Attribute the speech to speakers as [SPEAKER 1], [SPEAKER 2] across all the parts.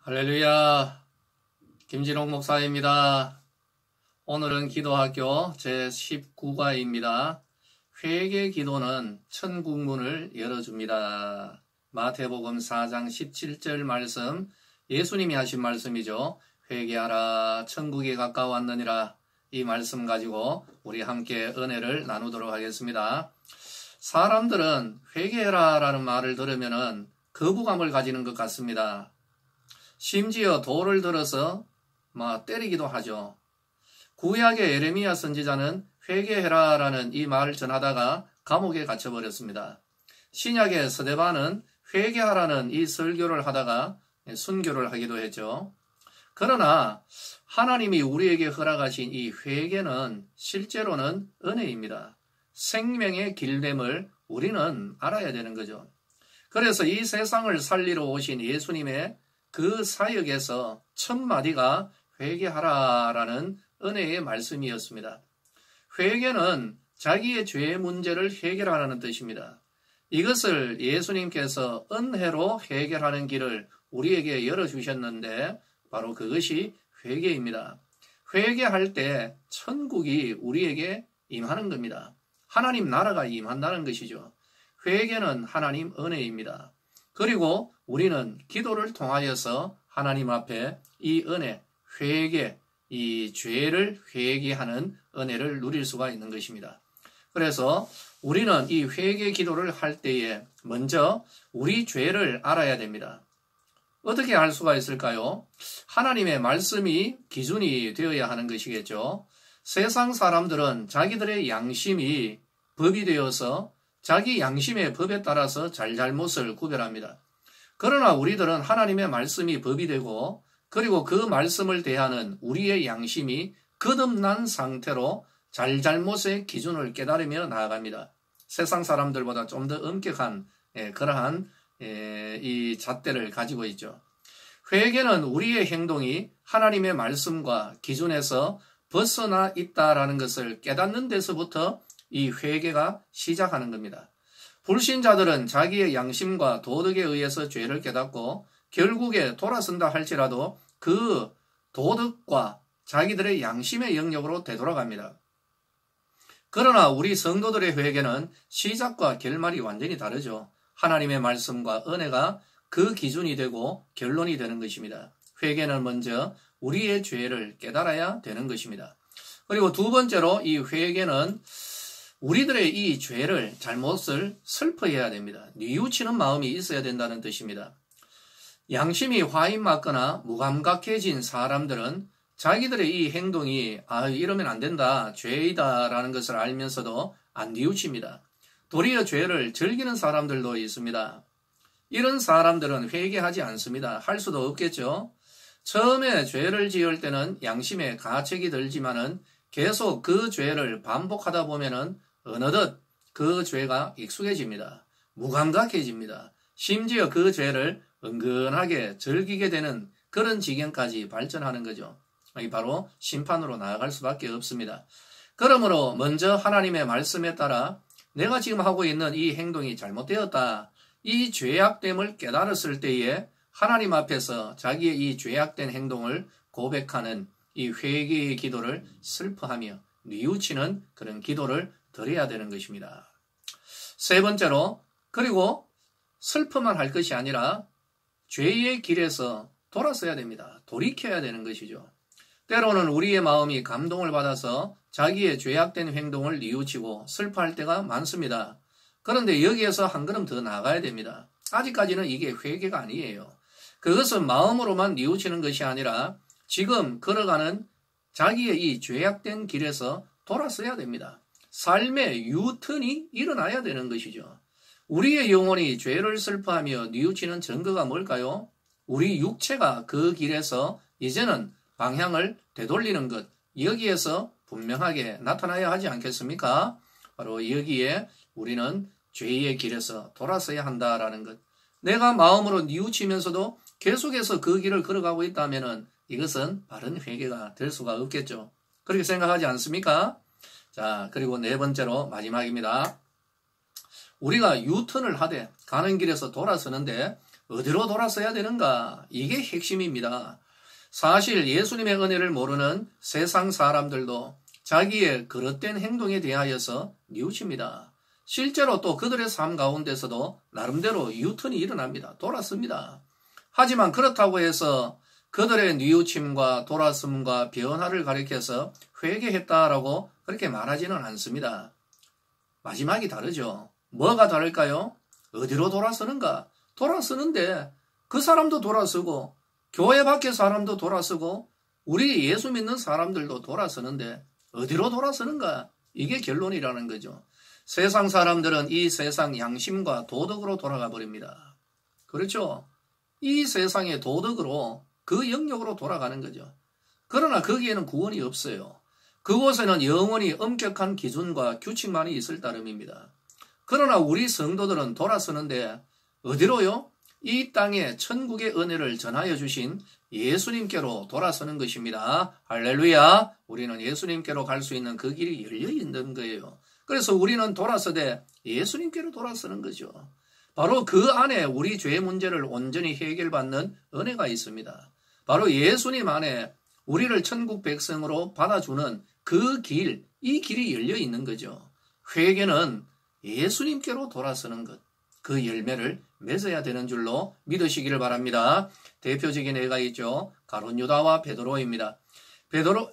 [SPEAKER 1] 할렐루야, 김진홍 목사입니다. 오늘은 기도학교 제19과입니다. 회개 기도는 천국문을 열어줍니다. 마태복음 4장 17절 말씀, 예수님이 하신 말씀이죠. 회개하라, 천국이 가까웠느니라. 이 말씀 가지고 우리 함께 은혜를 나누도록 하겠습니다. 사람들은 회개해라 라는 말을 들으면 거부감을 가지는 것 같습니다. 심지어 돌을 들어서 때리기도 하죠. 구약의 예레미야 선지자는 회개해라 라는 이 말을 전하다가 감옥에 갇혀버렸습니다. 신약의 스데반은 회개하라는 이 설교를 하다가 순교를 하기도 했죠. 그러나 하나님이 우리에게 허락하신 이 회개는 실제로는 은혜입니다. 생명의 길됨을 우리는 알아야 되는 거죠. 그래서 이 세상을 살리러 오신 예수님의 그 사역에서 첫 마디가 회개하라라는 은혜의 말씀이었습니다. 회개는 자기의 죄의 문제를 해결하라는 뜻입니다. 이것을 예수님께서 은혜로 해결하는 길을 우리에게 열어주셨는데 바로 그것이 회개입니다. 회개할 때 천국이 우리에게 임하는 겁니다. 하나님 나라가 임한다는 것이죠. 회개는 하나님 은혜입니다. 그리고 우리는 기도를 통하여서 하나님 앞에 이 은혜, 회개, 이 죄를 회개하는 은혜를 누릴 수가 있는 것입니다. 그래서 우리는 이 회개 기도를 할 때에 먼저 우리 죄를 알아야 됩니다. 어떻게 알 수가 있을까요? 하나님의 말씀이 기준이 되어야 하는 것이겠죠. 세상 사람들은 자기들의 양심이 법이 되어서 자기 양심의 법에 따라서 잘잘못을 구별합니다. 그러나 우리들은 하나님의 말씀이 법이 되고 그리고 그 말씀을 대하는 우리의 양심이 거듭난 상태로 잘잘못의 기준을 깨달으며 나아갑니다. 세상 사람들보다 좀 더 엄격한 그러한 이 잣대를 가지고 있죠. 회개는 우리의 행동이 하나님의 말씀과 기준에서 벗어나 있다라는 것을 깨닫는 데서부터 이 회개가 시작하는 겁니다. 불신자들은 자기의 양심과 도덕에 의해서 죄를 깨닫고 결국에 돌아선다 할지라도 그 도덕과 자기들의 양심의 영역으로 되돌아갑니다. 그러나 우리 성도들의 회개는 시작과 결말이 완전히 다르죠. 하나님의 말씀과 은혜가 그 기준이 되고 결론이 되는 것입니다. 회개는 먼저 우리의 죄를 깨달아야 되는 것입니다. 그리고 두 번째로 이 회개는 우리들의 이 죄를, 잘못을 슬퍼해야 됩니다. 뉘우치는 마음이 있어야 된다는 뜻입니다. 양심이 화인맞거나 무감각해진 사람들은 자기들의 이 행동이 이러면 안 된다, 죄이다 라는 것을 알면서도 안 뉘우칩니다. 도리어 죄를 즐기는 사람들도 있습니다. 이런 사람들은 회개하지 않습니다. 할 수도 없겠죠. 처음에 죄를 지을 때는 양심에 가책이 들지만은 계속 그 죄를 반복하다 보면은 어느덧 그 죄가 익숙해집니다. 무감각해집니다. 심지어 그 죄를 은근하게 즐기게 되는 그런 지경까지 발전하는 거죠. 바로 심판으로 나아갈 수밖에 없습니다. 그러므로 먼저 하나님의 말씀에 따라 내가 지금 하고 있는 이 행동이 잘못되었다. 이 죄악됨을 깨달았을 때에 하나님 앞에서 자기의 이 죄악된 행동을 고백하는 이 회개의 기도를 슬퍼하며 뉘우치는 그런 기도를 드려야 되는 것입니다. 세 번째로, 그리고 슬퍼만 할 것이 아니라 죄의 길에서 돌아서야 됩니다. 돌이켜야 되는 것이죠. 때로는 우리의 마음이 감동을 받아서 자기의 죄악된 행동을 뉘우치고 슬퍼할 때가 많습니다. 그런데 여기에서 한 걸음 더 나아가야 됩니다. 아직까지는 이게 회개가 아니에요. 그것은 마음으로만 뉘우치는 것이 아니라 지금 걸어가는 자기의 이 죄악된 길에서 돌아서야 됩니다. 삶의 유턴이 일어나야 되는 것이죠. 우리의 영혼이 죄를 슬퍼하며 뉘우치는 증거가 뭘까요? 우리 육체가 그 길에서 이제는 방향을 되돌리는 것, 여기에서 분명하게 나타나야 하지 않겠습니까? 바로 여기에 우리는 죄의 길에서 돌아서야 한다라는 것. 내가 마음으로 뉘우치면서도 계속해서 그 길을 걸어가고 있다면 이것은 바른 회개가 될 수가 없겠죠. 그렇게 생각하지 않습니까? 자, 그리고 네 번째로 마지막입니다. 우리가 유턴을 하되 가는 길에서 돌아서는데 어디로 돌아서야 되는가? 이게 핵심입니다. 사실 예수님의 은혜를 모르는 세상 사람들도 자기의 그릇된 행동에 대하여서 뉘우칩니다. 실제로 또 그들의 삶 가운데서도 나름대로 유턴이 일어납니다. 돌아섭니다. 하지만 그렇다고 해서 그들의 뉘우침과 돌아섬과 변화를 가리켜서 회개했다라고 그렇게 말하지는 않습니다. 마지막이 다르죠. 뭐가 다를까요? 어디로 돌아서는가? 돌아서는데 그 사람도 돌아서고 교회 밖의 사람도 돌아서고 우리 예수 믿는 사람들도 돌아서는데 어디로 돌아서는가? 이게 결론이라는 거죠. 세상 사람들은 이 세상 양심과 도덕으로 돌아가 버립니다. 그렇죠? 이 세상의 도덕으로 그 영역으로 돌아가는 거죠. 그러나 거기에는 구원이 없어요. 그곳에는 영원히 엄격한 기준과 규칙만이 있을 따름입니다. 그러나 우리 성도들은 돌아서는데 어디로요? 이 땅에 천국의 은혜를 전하여 주신 예수님께로 돌아서는 것입니다. 할렐루야! 우리는 예수님께로 갈 수 있는 그 길이 열려 있는 거예요. 그래서 우리는 돌아서되 예수님께로 돌아서는 거죠. 바로 그 안에 우리 죄 문제를 온전히 해결받는 은혜가 있습니다. 바로 예수님 안에 우리를 천국 백성으로 받아주는 그 길, 이 길이 열려 있는 거죠. 회개는 예수님께로 돌아서는 것, 그 열매를 맺어야 되는 줄로 믿으시기를 바랍니다. 대표적인 예가 있죠. 가룟 유다와 베드로입니다.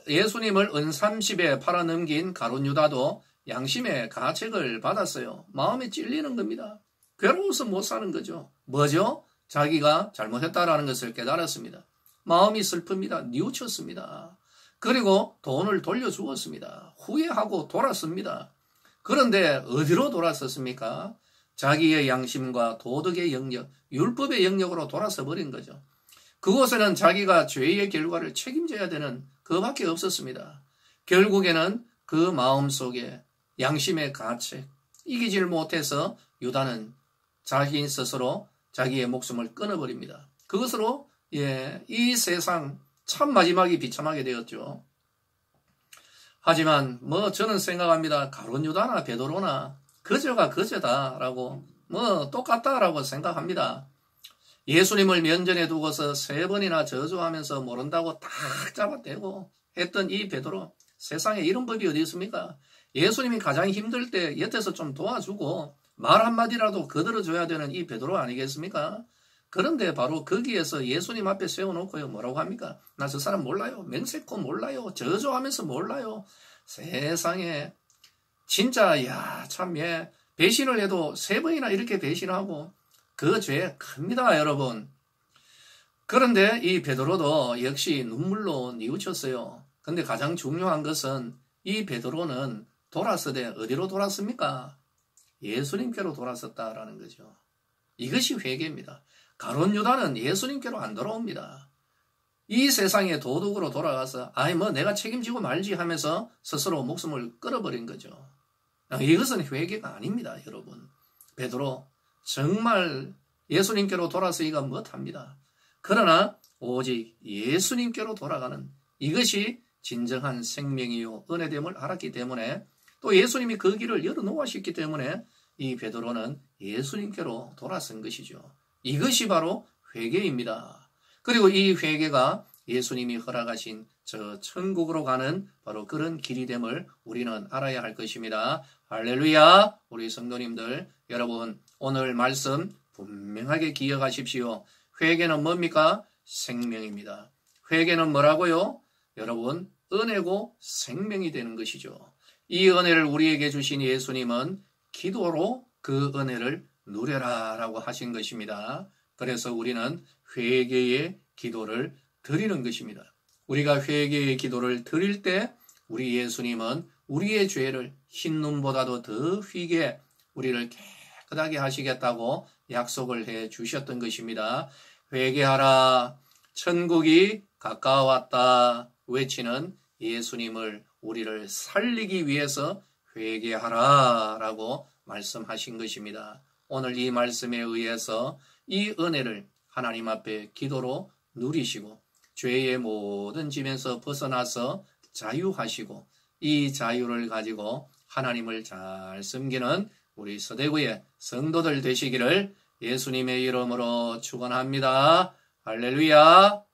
[SPEAKER 1] 예수님을 은30에 팔아넘긴 가룟 유다도 양심의 가책을 받았어요. 마음에 찔리는 겁니다. 괴로워서 못 사는 거죠. 뭐죠? 자기가 잘못했다라는 것을 깨달았습니다. 마음이 슬픕니다. 뉘우쳤습니다. 그리고 돈을 돌려주었습니다. 후회하고 돌았습니다. 그런데 어디로 돌아섰습니까? 자기의 양심과 도덕의 영역, 율법의 영역으로 돌아서 버린 거죠. 그곳에는 자기가 죄의 결과를 책임져야 되는 그밖에 없었습니다. 결국에는 그 마음속에 양심의 가책, 이기질 못해서 유다는 자기 스스로 자기의 목숨을 끊어버립니다. 그것으로 이 세상 참 마지막이 비참하게 되었죠. 하지만 저는 생각합니다. 가룟 유다나 베드로나 그저가 그저다라고 똑같다라고 생각합니다. 예수님을 면전에 두고서 3번이나 저주하면서 모른다고 딱 잡아대고 했던 이 베드로, 세상에 이런 법이 어디 있습니까? 예수님이 가장 힘들 때 옆에서 좀 도와주고 말 한마디라도 거들어줘야 되는 이 베드로 아니겠습니까? 그런데 바로 거기에서 예수님 앞에 세워놓고요. 뭐라고 합니까? 나 저 사람 몰라요. 맹세코 몰라요. 저주하면서 몰라요. 세상에 진짜 참 배신을 해도 3번이나 이렇게 배신하고 그 죄 큽니다, 여러분. 그런데 이 베드로도 역시 눈물로 뉘우쳤어요. 근데 가장 중요한 것은 이 베드로는 돌아서되 어디로 돌았습니까? 예수님께로 돌아섰다라는 거죠. 이것이 회개입니다. 가룟 유다는 예수님께로 안 돌아옵니다. 이 세상의 도덕으로 돌아가서 내가 책임지고 말지 하면서 스스로 목숨을 끊어버린 거죠. 이것은 회개가 아닙니다, 여러분. 베드로 정말 예수님께로 돌아서기가 못합니다. 그러나 오직 예수님께로 돌아가는 이것이 진정한 생명이요 은혜됨을 알았기 때문에 또 예수님이 그 길을 열어놓으셨기 때문에 이 베드로는 예수님께로 돌아선 것이죠. 이것이 바로 회개입니다. 그리고 이 회개가 예수님이 허락하신 저 천국으로 가는 바로 그런 길이 됨을 우리는 알아야 할 것입니다. 할렐루야! 우리 성도님들, 여러분 오늘 말씀 분명하게 기억하십시오. 회개는 뭡니까? 생명입니다. 회개는 뭐라고요? 여러분, 은혜고 생명이 되는 것이죠. 이 은혜를 우리에게 주신 예수님은 기도로 그 은혜를 누려라 라고 하신 것입니다. 그래서 우리는 회개의 기도를 드리는 것입니다. 우리가 회개의 기도를 드릴 때 우리 예수님은 우리의 죄를 흰 눈보다도 더 휘게 우리를 깨끗하게 하시겠다고 약속을 해 주셨던 것입니다. 회개하라, 천국이 가까웠다 외치는 예수님을 우리를 살리기 위해서 회개하라 라고 말씀하신 것입니다. 오늘 이 말씀에 의해서 이 은혜를 하나님 앞에 기도로 누리시고 죄의 모든 짐에서 벗어나서 자유하시고 이 자유를 가지고 하나님을 잘 섬기는 우리 서대구의 성도들 되시기를 예수님의 이름으로 축원합니다. 할렐루야.